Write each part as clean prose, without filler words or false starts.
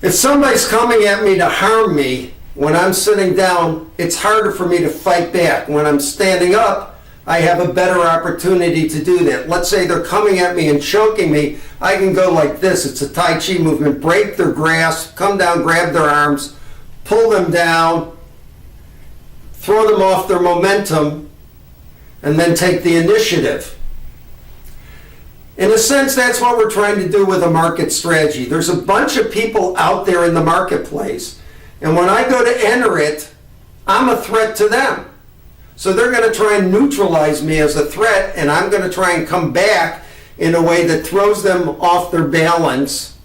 If somebody's coming at me to harm me when I'm sitting down, it's harder for me to fight back. When I'm standing up, I have a better opportunity to do that. Let's say they're coming at me and choking me, I can go like this. It's a Tai Chi movement. Break their grasp, come down, grab their arms, pull them down, throw them off their momentum, and then take the initiative. In a sense, that's what we're trying to do with a market strategy. There's a bunch of people out there in the marketplace, and when I go to enter it, I'm a threat to them. So they're going to try and neutralize me as a threat, and I'm going to try and come back in a way that throws them off their balance,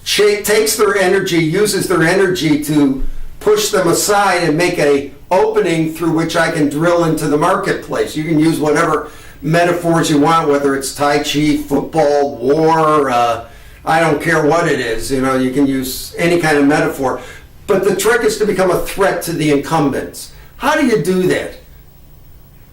takes their energy, uses their energy to push them aside and make an opening through which I can drill into the marketplace. You can use whatever metaphors you want, whether it's Tai Chi, football, war, I don't care what it is. You know, you can use any kind of metaphor. But the trick is to become a threat to the incumbents. How do you do that?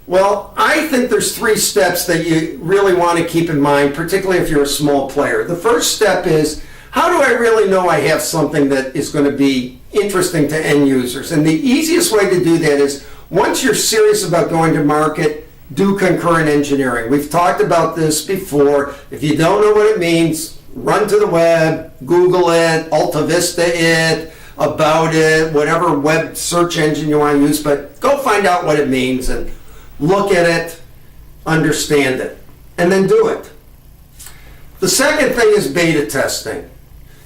Well, I think there's 3 steps that you really want to keep in mind, particularly if you're a small player. The first step is, how do I really know I have something that is going to be interesting to end users? And the easiest way to do that is, once you're serious about going to market, do concurrent engineering. We've talked about this before. If you don't know what it means, run to the web, Google it, Alta Vista it, About It, whatever web search engine you want to use, but go find out what it means and look at it, understand it, and then do it. The second thing is beta testing.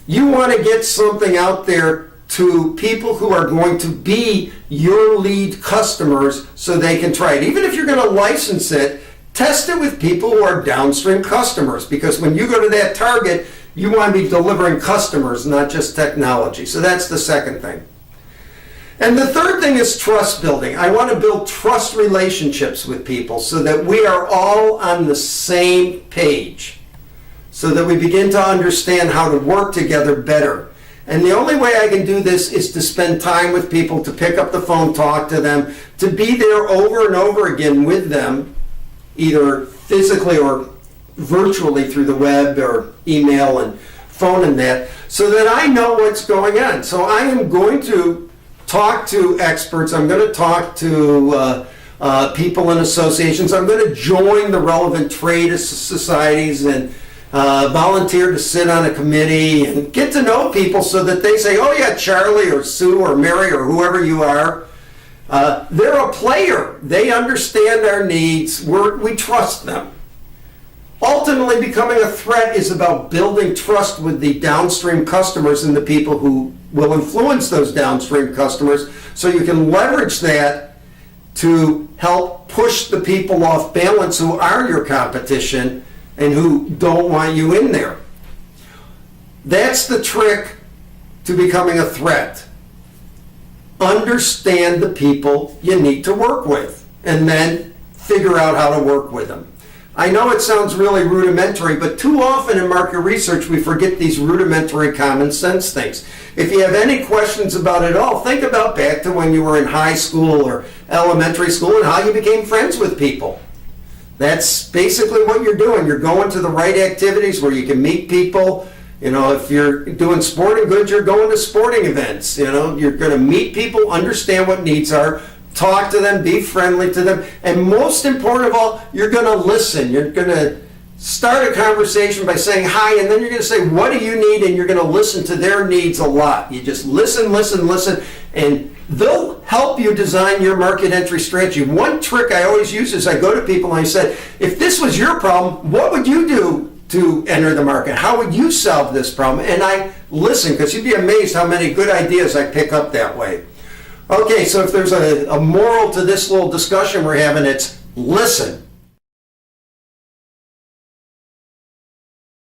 You want to get something out there to people who are going to be your lead customers so they can try it. Even if you're going to license it, test it with people who are downstream customers, because when you go to that target, you want to be delivering customers, not just technology. So that's the second thing. And the third thing is trust building. I want to build trust relationships with people so that we are all on the same page, so that we begin to understand how to work together better. And the only way I can do this is to spend time with people, to pick up the phone, talk to them, to be there over and over again with them, either physically or virtually through the web or email and phone and that, so that I know what's going on. So I am going to talk to experts. I'm going to talk to people in associations. I'm going to join the relevant trade societies and volunteer to sit on a committee and get to know people so that they say, oh yeah, Charlie or Sue or Mary or whoever you are, they're a player. They understand our needs. We trust them. Ultimately, becoming a threat is about building trust with the downstream customers and the people who will influence those downstream customers, so you can leverage that to help push the people off balance who are your competition and who don't want you in there. That's the trick to becoming a threat. Understand the people you need to work with, and then figure out how to work with them. I know it sounds really rudimentary, but too often in market research we forget these rudimentary common sense things. If you have any questions about it all, think about back to when you were in high school or elementary school and how you became friends with people. That's basically what you're doing. You're going to the right activities where you can meet people. You know, if you're doing sporting goods, you're going to sporting events. You know, you're going to meet people, understand what needs are, talk to them, be friendly to them, and most important of all, you're going to listen. You're going to start a conversation by saying hi, and then you're going to say, what do you need? And you're going to listen to their needs a lot. You just listen, and they'll help you design your market entry strategy. One trick I always use is I go to people and I said, if this was your problem, what would you do to enter the market? How would you solve this problem? And I listen, because you'd be amazed how many good ideas I pick up that way. Okay, so if there's a moral to this little discussion we're having, it's listen.